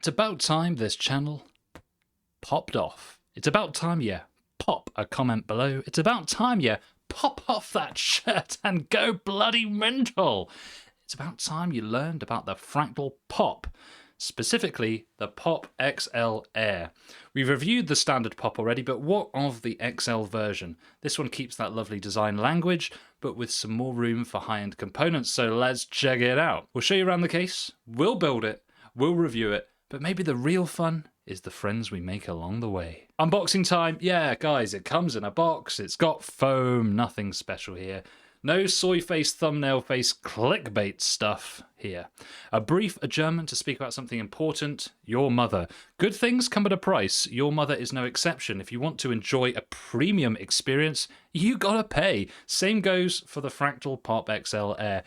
It's about time this channel popped off. It's about time you pop a comment below. It's about time you pop off that shirt and go bloody mental. It's about time you learned about the Fractal Pop, specifically the Pop XL Air. We've reviewed the standard Pop already, but what of the XL version? This one keeps that lovely design language, but with some more room for high-end components, so let's check it out. We'll show you around the case, we'll build it, we'll review it, but maybe the real fun is the friends we make along the way. Unboxing time. Yeah, guys, it comes in a box. It's got foam, nothing special here. No soy face, thumbnail face, clickbait stuff here. A brief adjournment to speak about something important. Your mother. Good things come at a price. Your mother is no exception. If you want to enjoy a premium experience, you gotta pay. Same goes for the Fractal Pop XL Air.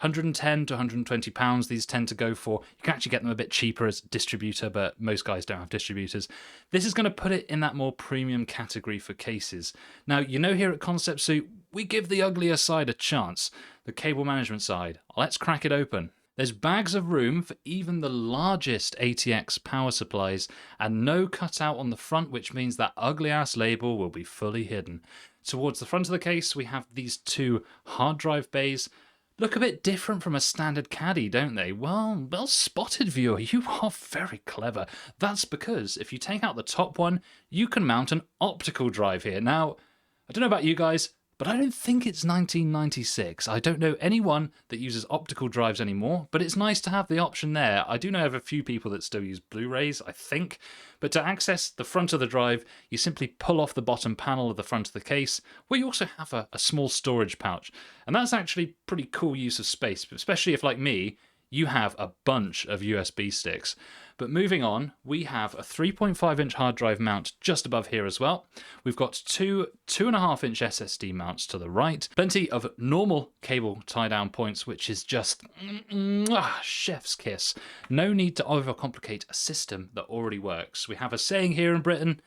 £110 to £120 these tend to go for. You can actually get them a bit cheaper as a distributor, but most guys don't have distributors. This is going to put it in that more premium category for cases. Now, you know, here at Concept Suit, we give the uglier side a chance, the cable management side. Let's crack it open. There's bags of room for even the largest ATX power supplies and no cutout on the front, which means that ugly ass label will be fully hidden. Towards the front of the case, we have these two hard drive bays. Look a bit different from a standard caddy, don't they? Well spotted, viewer. You are very clever. That's because if you take out the top one, you can mount an optical drive here. Now, I don't know about you guys, but I don't think it's 1996. I don't know anyone that uses optical drives anymore, but it's nice to have the option there. I do know of a few people that still use Blu-rays, I think. But to access the front of the drive, you simply pull off the bottom panel of the front of the case, where you also have a small storage pouch. And that's actually pretty cool use of space, especially if, like me, you have a bunch of USB sticks. But moving on, we have a 3.5-inch hard drive mount just above here as well. We've got two 2.5-inch SSD mounts to the right. Plenty of normal cable tie-down points, which is just chef's kiss. No need to overcomplicate a system that already works. We have a saying here in Britain,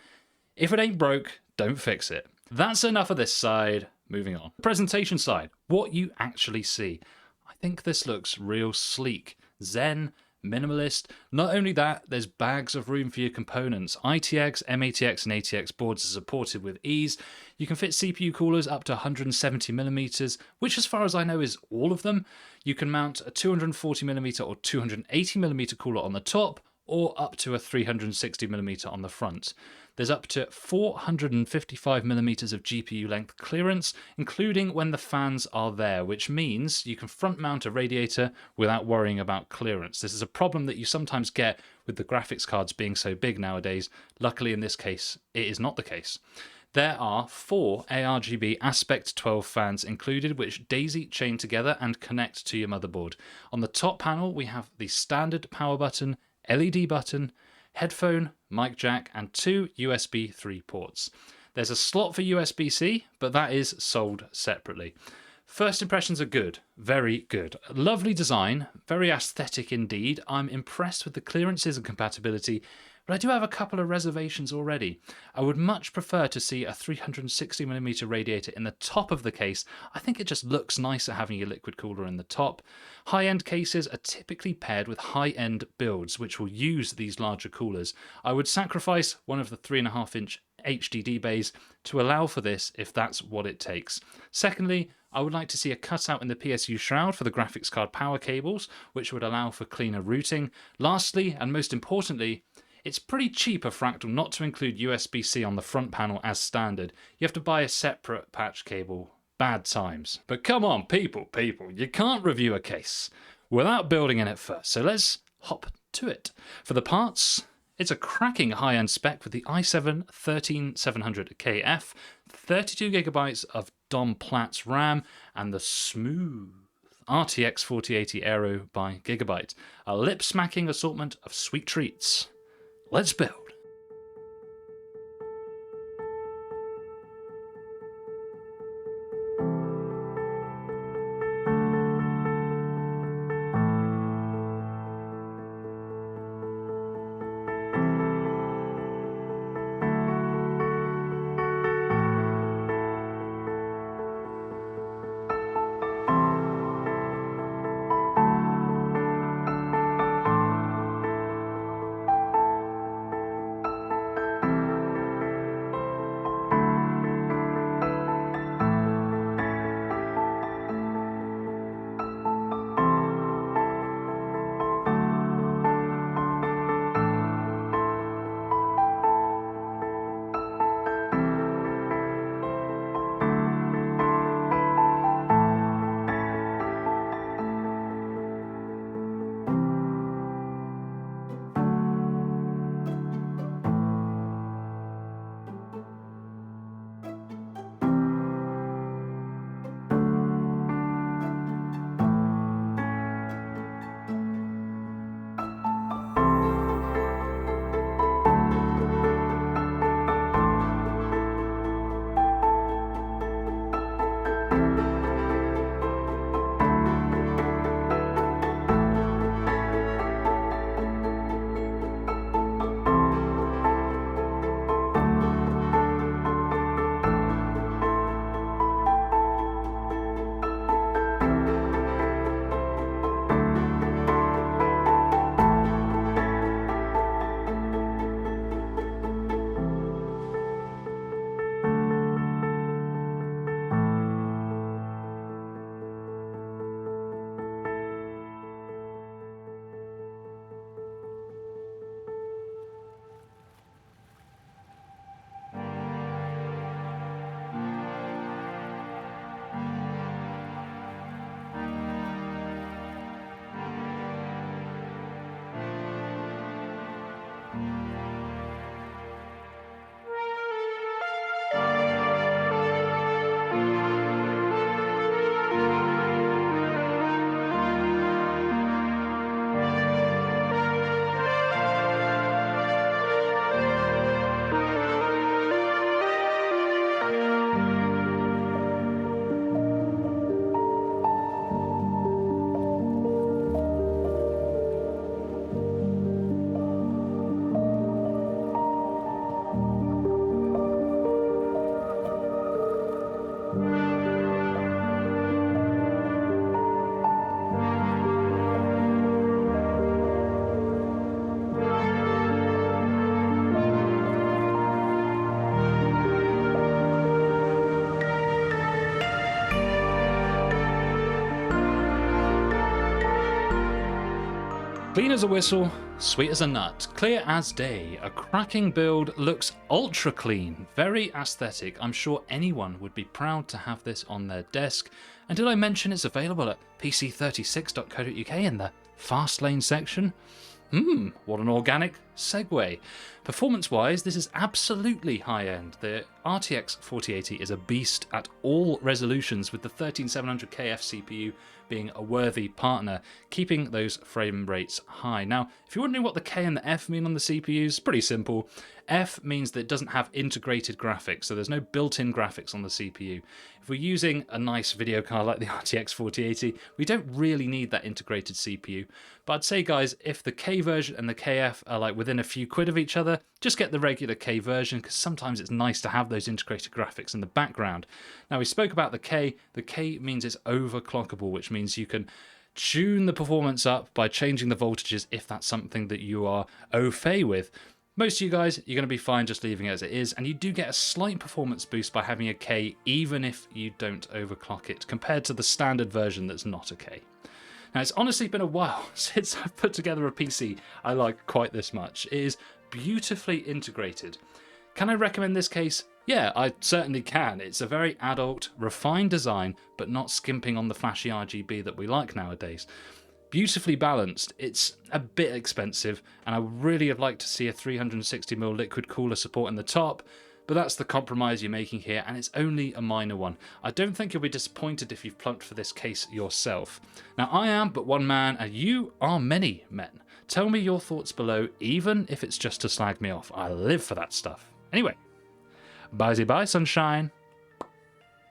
if it ain't broke, don't fix it. That's enough of this side. Moving on. Presentation side, what you actually see. I think this looks real sleek, zen, minimalist. Not only that, there's bags of room for your components. ITX, MATX and ATX boards are supported with ease. You can fit CPU coolers up to 170mm, which as far as I know is all of them. You can mount a 240mm or 280mm cooler on the top, or up to a 360mm on the front. There's up to 455mm of GPU length clearance, including when the fans are there, which means you can front mount a radiator without worrying about clearance. This is a problem that you sometimes get with the graphics cards being so big nowadays. Luckily in this case, it is not the case. There are 4 ARGB Aspect 12 fans included, which daisy chain together and connect to your motherboard. On the top panel, we have the standard power button, LED button, headphone, mic jack, and 2 USB 3 ports. There's a slot for USB-C, but that is sold separately. First impressions are good, very good. Lovely design, very aesthetic indeed. I'm impressed with the clearances and compatibility, but I do have a couple of reservations already. I would much prefer to see a 360mm radiator in the top of the case. I think it just looks nicer having your liquid cooler in the top. High-end cases are typically paired with high-end builds, which will use these larger coolers. I would sacrifice one of the 3.5-inch HDD bays to allow for this if that's what it takes. Secondly, I would like to see a cutout in the PSU shroud for the graphics card power cables, which would allow for cleaner routing. Lastly, and most importantly, it's pretty cheap of Fractal not to include USB-C on the front panel as standard. You have to buy a separate patch cable. Bad times. But come on, people, you can't review a case without building in it first, so let's hop to it. For the parts, it's a cracking high-end spec with the i7-13700KF, 32GB of DOM Platts RAM, and the smooth RTX 4080 Aero by Gigabyte. A lip-smacking assortment of sweet treats. Let's build. Clean as a whistle, sweet as a nut, clear as day. A cracking build, looks ultra clean, very aesthetic. I'm sure anyone would be proud to have this on their desk. And did I mention it's available at PC36.co.uk in the fast lane section? What an organic segue. Performance-wise, this is absolutely high-end. The RTX 4080 is a beast at all resolutions, with the 13700KF CPU being a worthy partner, keeping those frame rates high. Now, if you're wondering what the K and the F mean on the CPU, it's pretty simple. F means that it doesn't have integrated graphics, so there's no built-in graphics on the CPU. If we're using a nice video card like the RTX 4080, we don't really need that integrated CPU. But I'd say, guys, if the K version and the KF are like within a few quid of each other, just get the regular K version, because sometimes it's nice to have those integrated graphics in the background. Now, we spoke about the K. The K means it's overclockable, which means you can tune the performance up by changing the voltages if that's something that you are au fait with. Most of you guys, you're going to be fine just leaving it as it is, and you do get a slight performance boost by having a K, even if you don't overclock it, compared to the standard version that's not a K. Now, it's honestly been a while since I've put together a PC I like quite this much. It is beautifully integrated. Can I recommend this case? Yeah, I certainly can. It's a very adult, refined design, but not skimping on the flashy RGB that we like nowadays. Beautifully balanced. It's a bit expensive, and I would really have liked to see a 360mm liquid cooler support in the top, but that's the compromise you're making here, and it's only a minor one. I don't think you'll be disappointed if you've plumped for this case yourself. Now, I am but one man, and you are many men. Tell me your thoughts below, even if it's just to slag me off. I live for that stuff. Anyway, bye-bye, sunshine.